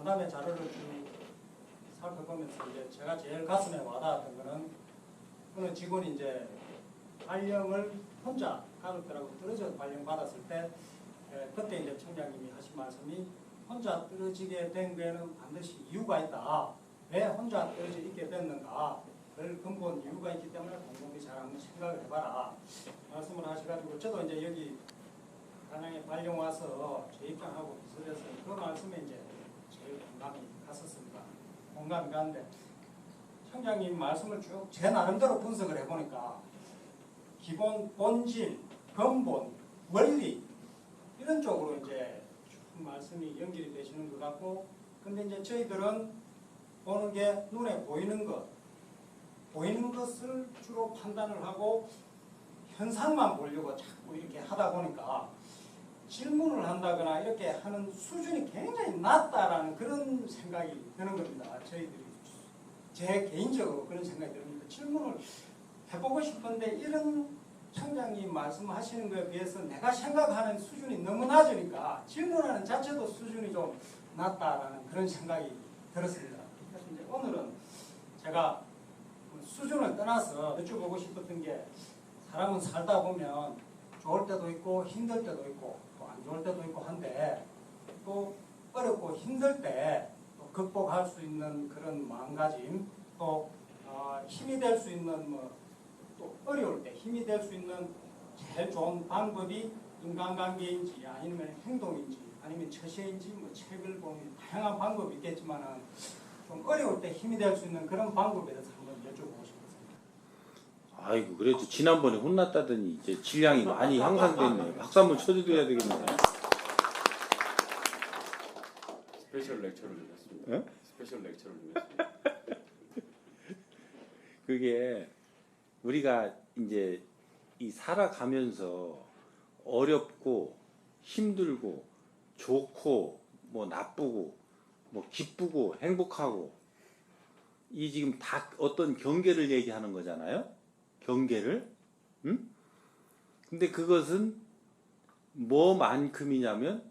간담회 자료를 좀 살펴보면서 이제 제가 제일 가슴에 와닿았던 거는 어느 직원이 이제 발령을 혼자 가족들하고 떨어져 발령 받았을 때 그때 이제 청장님이 하신 말씀이 혼자 떨어지게 된 데는 반드시 이유가 있다. 왜 혼자 떨어져 있게 됐는가? 그 근본 이유가 있기 때문에 곰곰이 잘 한번 생각을 해봐라. 말씀을 하셔가지고 저도 이제 여기 단양에 발령 와서 제 입장하고 비슷해서 그 말씀에 이제 제일 공감이 갔었습니다. 공감이 갔는데 청장님 말씀을 쭉 제 나름대로 분석을 해보니까 기본, 본질, 근본, 원리 이런 쪽으로 이제 쭉 말씀이 연결이 되시는 것 같고, 근데 이제 저희들은 보는 게 눈에 보이는 것을 주로 판단을 하고 현상만 보려고 자꾸 이렇게 하다 보니까 질문을 한다거나 이렇게 하는 수준이 굉장히 낮다라는 그런 생각이 드는 겁니다. 저희들이 제 개인적으로 그런 생각이 듭니다. 질문을 해보고 싶은데 이런 청장님 말씀하시는 것에 비해서 내가 생각하는 수준이 너무 낮으니까 질문하는 자체도 수준이 좀 낮다라는 그런 생각이 들었습니다. 그래서 이제 오늘은 제가 수준을 떠나서 여쭤보고 싶었던 게, 사람은 살다 보면 좋을 때도 있고 힘들 때도 있고 또 안 좋을 때도 있고 한데, 또 어렵고 힘들 때 또 극복할 수 있는 그런 마음가짐, 또 힘이 될 수 있는 또 어려울 때 힘이 될 수 있는 제일 좋은 방법이 인간관계인지 아니면 행동인지 아니면 처세인지 책을 보면 다양한 방법이 있겠지만은 좀 어려울 때 힘이 될 수 있는 그런 방법에 대해서 한번 여쭤보고 싶었습니다. 아이고, 그래도 지난번에 혼났다더니 이제 질량이 많이 향상됐네. 박수 한번 쳐드려야 되겠네. 스페셜 렉처를 좀 했습니다. 네? 스페셜 렉처를 좀 했습니다. 그게 우리가 이제 이 살아가면서 어렵고 힘들고 좋고 뭐 나쁘고 뭐 기쁘고 행복하고 이 지금 다 어떤 경계를 얘기하는 거잖아요. 경계를. 응? 근데 그것은 뭐만큼이냐면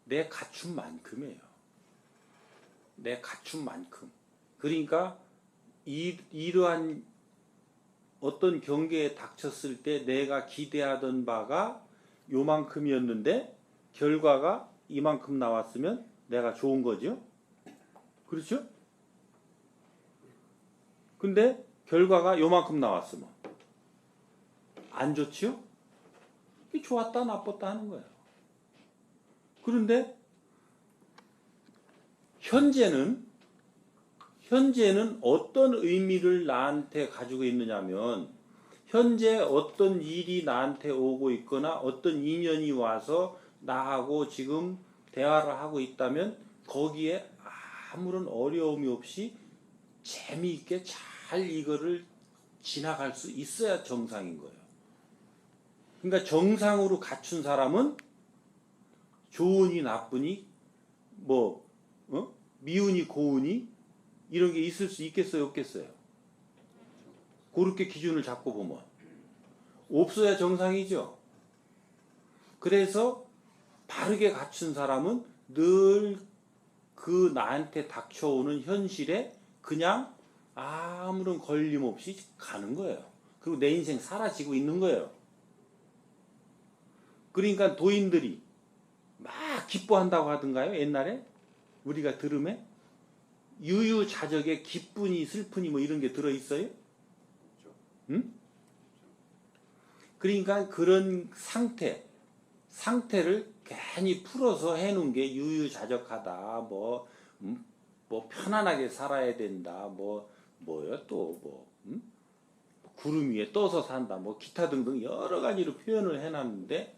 내 갖춘만큼이에요. 내 갖춘만큼. 그러니까 이러한 어떤 경계에 닥쳤을 때 내가 기대하던 바가 요만큼이었는데 결과가 이만큼 나왔으면 내가 좋은 거죠. 그렇죠? 근데 결과가 요만큼 나왔으면 안 좋지요? 이게 좋았다 나빴다 하는 거예요. 그런데 현재는 어떤 의미를 나한테 가지고 있느냐면, 현재 어떤 일이 나한테 오고 있거나 어떤 인연이 와서 나하고 지금 대화를 하고 있다면 거기에 아무런 어려움이 없이 재미있게 잘 이거를 지나갈 수 있어야 정상인 거예요. 그러니까 정상으로 갖춘 사람은 좋으니 나쁘니 미우니 고우니 이런 게 있을 수 있겠어요, 없겠어요? 그렇게 기준을 잡고 보면 없어야 정상이죠. 그래서 바르게 갖춘 사람은 늘 그 나한테 닥쳐오는 현실에 그냥 아무런 걸림 없이 가는 거예요. 그리고 내 인생 사라지고 있는 거예요. 그러니까 도인들이 막 기뻐한다고 하던가요? 옛날에 우리가 들으면 유유자적에 기쁘니 슬프니 뭐 이런 게 들어있어요? 응? 그러니까 그런 상태를 괜히 풀어서 해놓은 게 유유자적하다, 뭐 편안하게 살아야 된다, 구름 위에 떠서 산다, 뭐 기타 등등 여러 가지로 표현을 해놨는데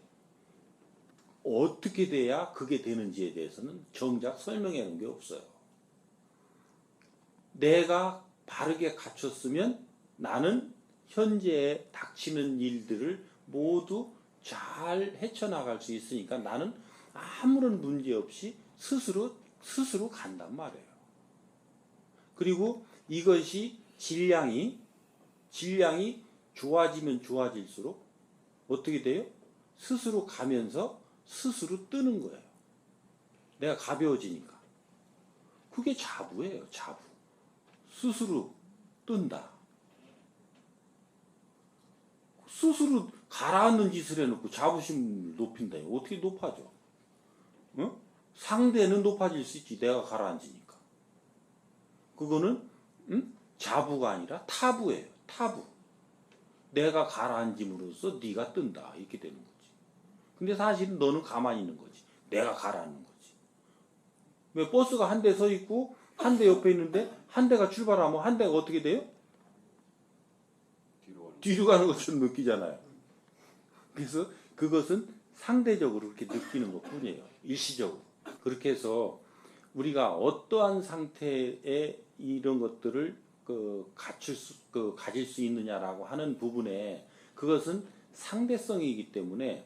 어떻게 돼야 그게 되는지에 대해서는 정작 설명해 놓은 게 없어요. 내가 바르게 갖췄으면 나는 현재에 닥치는 일들을 모두 잘 헤쳐나갈 수 있으니까 나는 아무런 문제 없이 스스로 간단 말이에요. 그리고 이것이 질량이 좋아지면 좋아질수록 어떻게 돼요? 스스로 가면서 스스로 뜨는 거예요. 내가 가벼워지니까. 그게 자부예요. 자부. 스스로 뜬다. 스스로 가라앉는 짓을 해놓고 자부심을 높인다. 어떻게 높아져? 어? 상대는 높아질 수 있지. 내가 가라앉으니까. 그거는 자부가 아니라 타부예요. 타부. 내가 가라앉음으로써 네가 뜬다. 이렇게 되는 거지. 근데 사실은 너는 가만히 있는 거지. 내가 가라앉는 거지. 왜 버스가 한 대 서 있고 한 대 옆에 있는데 한 대가 출발하면 한 대가 어떻게 돼요? 뒤로 가는 것처럼 느끼잖아요. 그래서 그것은 상대적으로 그렇게 느끼는 것 뿐이에요. 일시적으로. 그렇게 해서 우리가 어떠한 상태에 이런 것들을 가질 수 있느냐라고 하는 부분에 그것은 상대성이기 때문에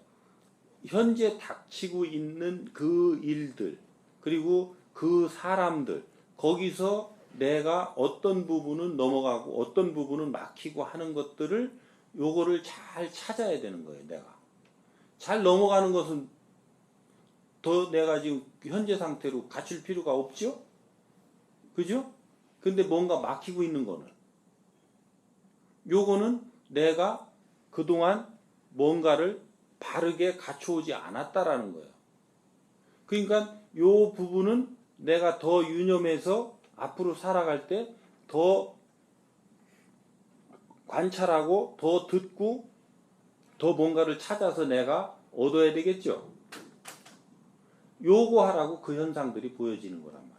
현재 닥치고 있는 그 일들 그리고 그 사람들 거기서 내가 어떤 부분은 넘어가고 어떤 부분은 막히고 하는 것들을 요거를 잘 찾아야 되는 거예요. 내가 잘 넘어가는 것은 더 내가 지금 현재 상태로 갖출 필요가 없죠? 그죠? 근데 뭔가 막히고 있는 거는 요거는 내가 그동안 뭔가를 바르게 갖춰오지 않았다라는 거예요. 그러니까 요 부분은 내가 더 유념해서 앞으로 살아갈 때 더 관찰하고 더 듣고 더 뭔가를 찾아서 내가 얻어야 되겠죠. 요거 하라고 그 현상들이 보여지는 거란 말이에요.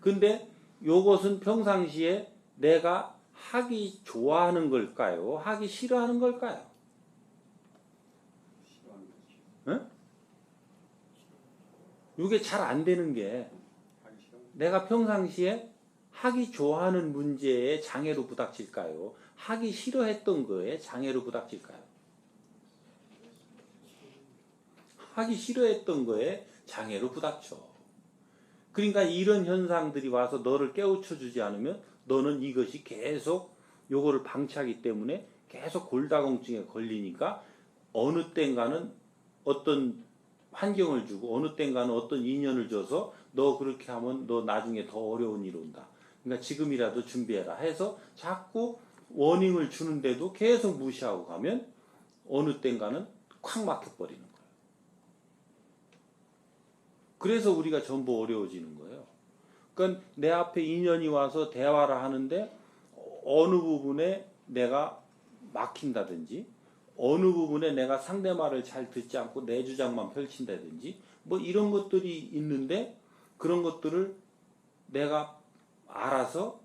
근데 요것은 평상시에 내가 하기 좋아하는 걸까요? 하기 싫어하는 걸까요? 응? 이게 잘 안 되는 게 내가 평상시에 하기 좋아하는 문제에 장애로 부닥칠까요? 하기 싫어했던 거에 장애로 부닥칠까요? 하기 싫어했던 거에 장애로 부닥쳐. 그러니까 이런 현상들이 와서 너를 깨우쳐 주지 않으면 너는 이것이 계속 요거를 방치하기 때문에 계속 골다공증에 걸리니까 어느 땐가는 어떤 환경을 주고 어느 땐가는 어떤 인연을 줘서 너 그렇게 하면 너 나중에 더 어려운 일 온다. 그러니까 지금이라도 준비해라 해서 자꾸 워닝을 주는데도 계속 무시하고 가면 어느 땐가는 콱 막혀버리는 거예요. 그래서 우리가 전부 어려워지는 거예요. 그러니까 내 앞에 인연이 와서 대화를 하는데 어느 부분에 내가 막힌다든지 어느 부분에 내가 상대 말을 잘 듣지 않고 내 주장만 펼친다든지 뭐 이런 것들이 있는데 그런 것들을 내가 알아서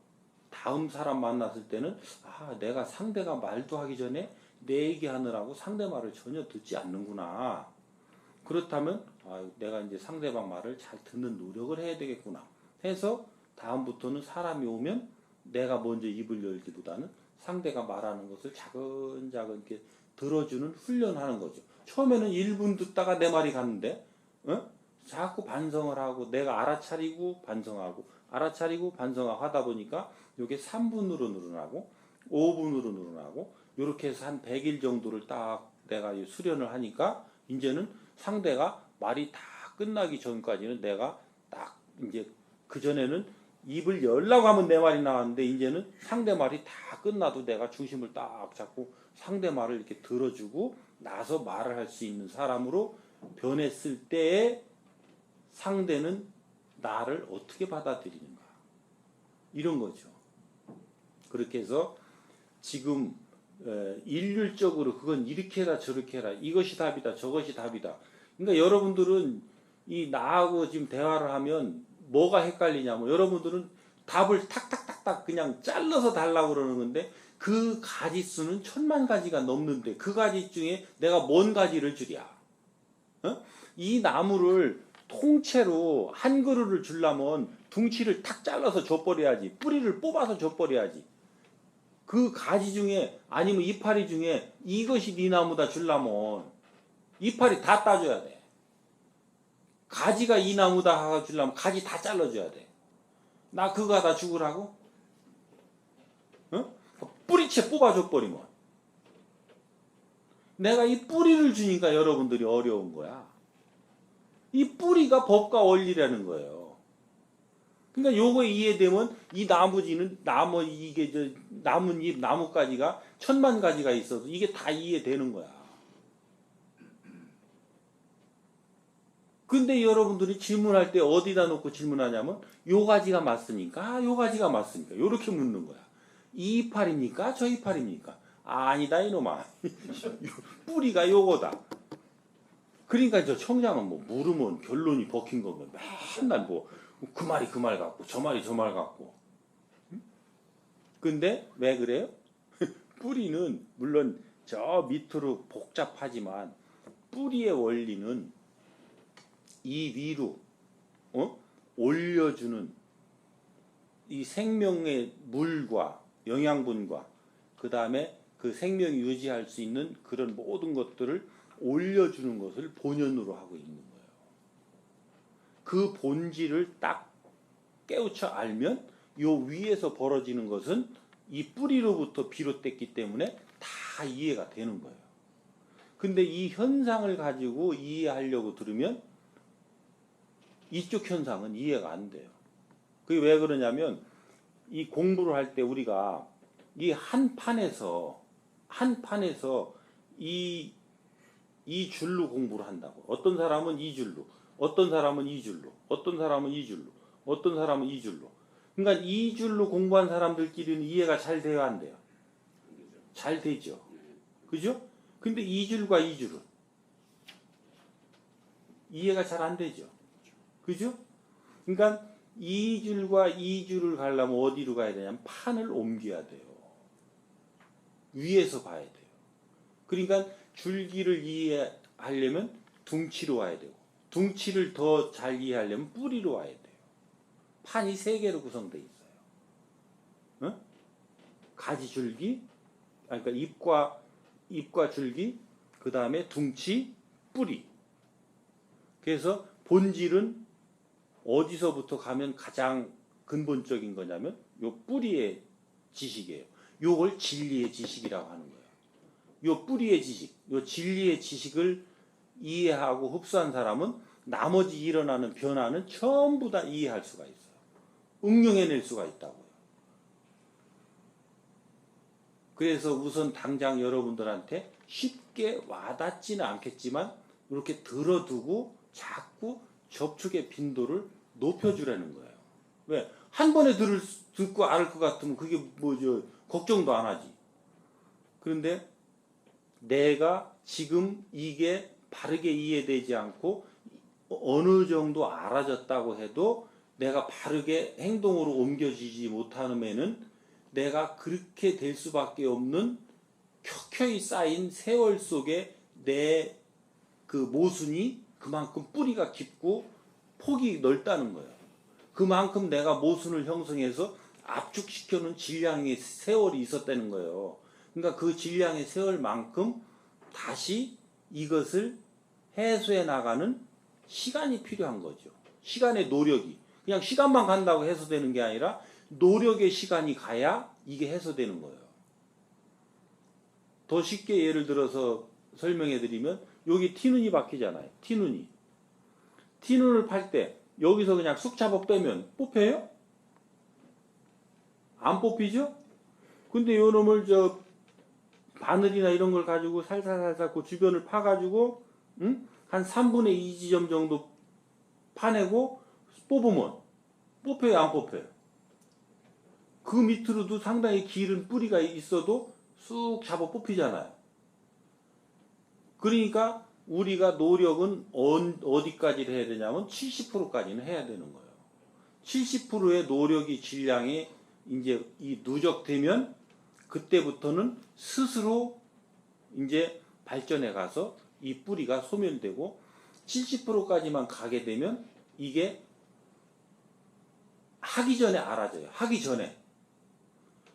다음 사람 만났을 때는 내가 상대가 말도 하기 전에 내 얘기하느라고 상대 말을 전혀 듣지 않는구나. 그렇다면 내가 이제 상대방 말을 잘 듣는 노력을 해야 되겠구나 해서 다음부터는 사람이 오면 내가 먼저 입을 열기보다는 상대가 말하는 것을 차근차근 이렇게 들어주는 훈련하는 거죠. 처음에는 1분 듣다가 내 말이 갔는데 자꾸 반성을 하고 내가 알아차리고 반성하고 알아차리고 반성하고 하다 보니까 이게 3분으로 늘어나고 5분으로 늘어나고 이렇게 해서 한 100일 정도를 딱 내가 수련을 하니까 이제는 상대가 말이 다 끝나기 전까지는 내가 딱 이제 그전에는 입을 열라고 하면 내 말이 나왔는데 이제는 상대 말이 다 끝나도 내가 중심을 딱 잡고 상대 말을 이렇게 들어주고 나서 말을 할 수 있는 사람으로 변했을 때에 상대는 나를 어떻게 받아들이는가 이런 거죠. 그렇게 해서 지금 일률적으로 그건 이렇게 해라 저렇게 해라 이것이 답이다 저것이 답이다. 그러니까 여러분들은 이 나하고 지금 대화를 하면 뭐가 헷갈리냐면 여러분들은 답을 탁탁탁탁 그냥 잘라서 달라고 그러는 건데 그 가지수는 1000만 가지가 넘는데 그 가지 중에 내가 뭔 가지를 주랴. 이 나무를 통째로 한 그루를 주려면 둥치를 탁 잘라서 줘버려야지. 뿌리를 뽑아서 줘버려야지. 그 가지 중에 아니면 이파리 중에 이것이 네 나무다 주려면 이파리 다 따줘야 돼. 가지가 이 나무다 하고 주려면 가지 다 잘라줘야 돼. 나 그거 하다 죽으라고? 뿌리채 뽑아줘 버리면. 내가 이 뿌리를 주니까 여러분들이 어려운 거야. 이 뿌리가 법과 원리라는 거예요. 그러니까 요거 이해되면 이 나머지는 이게 저 나뭇잎 나뭇가지가 1000만 가지가 있어도 이게 다 이해되는 거야. 근데 여러분들이 질문할 때 어디다 놓고 질문하냐면 요 가지가 맞습니까? 요 가지가 맞습니까? 요렇게 묻는 거야. 이 이파리입니까? 저 이파리입니까? 아니다 이놈아. 뿌리가 요거다. 그러니까 저 청장은 뭐 물으면 결론이 벗긴 거면 맨날 뭐 그 말이 그 말 같고 저 말이 저 말 같고. 근데 왜 그래요? 뿌리는 물론 저 밑으로 복잡하지만 뿌리의 원리는 이 위로 올려주는 이 생명의 물과 영양분과 그 다음에 그 생명이 유지할 수 있는 그런 모든 것들을 올려주는 것을 본연으로 하고 있는 거예요. 그 본질을 딱 깨우쳐 알면 요 위에서 벌어지는 것은 이 뿌리로부터 비롯됐기 때문에 다 이해가 되는 거예요. 근데 이 현상을 가지고 이해하려고 들으면 이쪽 현상은 이해가 안 돼요. 그게 왜 그러냐면 이 공부를 할 때 우리가 이 한 판에서 이 줄로 공부를 한다고. 어떤 사람은 이 줄로, 어떤 사람은 이 줄로, 어떤 사람은 이 줄로, 어떤 사람은 이 줄로. 그러니까 이 줄로 공부한 사람들끼리는 이해가 잘 돼야 안 돼요. 잘 되죠. 그죠? 근데 이 줄과 이 줄은 이해가 잘 안 되죠. 그죠? 그러니까 이 줄과 이 줄을 가려면 어디로 가야 되냐면 판을 옮겨야 돼요. 위에서 봐야 돼요. 그러니까 줄기를 이해하려면 둥치로 와야 되고 둥치를 더 잘 이해하려면 뿌리로 와야 돼요. 판이 3개로 구성되어 있어요. 어? 가지 줄기, 그러니까 잎과 줄기, 그 다음에 둥치, 뿌리. 그래서 본질은 어디서부터 가면 가장 근본적인 거냐면 요 뿌리의 지식이에요. 요걸 진리의 지식이라고 하는 거예요. 요 뿌리의 지식, 요 진리의 지식을 이해하고 흡수한 사람은 나머지 일어나는 변화는 전부 다 이해할 수가 있어요. 응용해낼 수가 있다고요. 그래서 우선 당장 여러분들한테 쉽게 와닿지는 않겠지만 이렇게 들어두고 자꾸 접촉의 빈도를 높여주라는 거예요. 왜? 한 번에 듣고 알 것 같으면 그게 걱정도 안 하지. 그런데 내가 지금 이게 바르게 이해되지 않고 어느 정도 알아졌다고 해도 내가 바르게 행동으로 옮겨지지 못하면은 내가 그렇게 될 수밖에 없는 켜켜이 쌓인 세월 속에 내 그 모순이 그만큼 뿌리가 깊고 폭이 넓다는 거예요. 그만큼 내가 모순을 형성해서 압축시켜놓은 질량의 세월이 있었다는 거예요. 그러니까 그 질량의 세월만큼 다시 이것을 해소해 나가는 시간이 필요한 거죠. 시간의 노력이. 그냥 시간만 간다고 해소되는 게 아니라 노력의 시간이 가야 이게 해소되는 거예요. 더 쉽게 예를 들어서 설명해 드리면 여기 티눈이 박히잖아요. 티눈을 팔 때 여기서 그냥 쑥 잡아 빼면 뽑혀요? 안 뽑히죠? 근데 요 놈을 바늘이나 이런 걸 가지고 살살살살 그 주변을 파가지고 한 3분의 2 지점 정도 파내고 뽑으면 뽑혀요? 안 뽑혀요? 그 밑으로도 상당히 길은 뿌리가 있어도 쑥 잡아 뽑히잖아요. 그러니까 우리가 노력은 어디까지 해야 되냐면 70%까지는 해야 되는 거예요. 70%의 노력이 질량이 이제 이 누적되면 그때부터는 스스로 이제 발전해 가서 이 뿌리가 소멸되고 70%까지만 가게 되면 이게 하기 전에 알아져요. 하기 전에.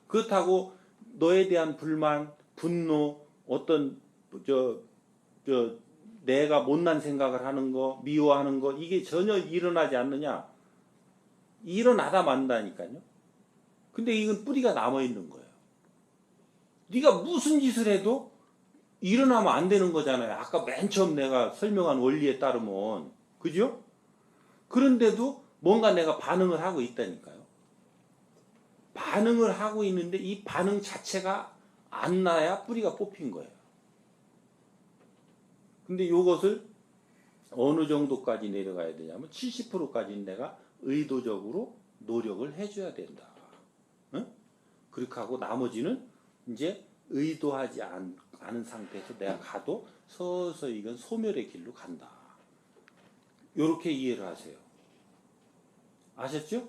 그렇다고 너에 대한 불만, 분노, 어떤 내가 못난 생각을 하는 거, 미워하는 거 이게 전혀 일어나지 않느냐? 일어나다 만다니까요. 근데 이건 뿌리가 남아 있는 거예요. 네가 무슨 짓을 해도 일어나면 안 되는 거잖아요. 아까 맨 처음 내가 설명한 원리에 따르면. 그죠? 그런데도 뭔가 내가 반응을 하고 있다니까요. 반응을 하고 있는데 이 반응 자체가 안 나야 뿌리가 뽑힌 거예요. 근데 이것을 어느 정도까지 내려가야 되냐면 70%까지는 내가 의도적으로 노력을 해줘야 된다. 응? 그렇게 하고 나머지는 이제 의도하지 않은 상태에서 내가 가도 서서히 이건 소멸의 길로 간다. 이렇게 이해를 하세요. 아셨죠?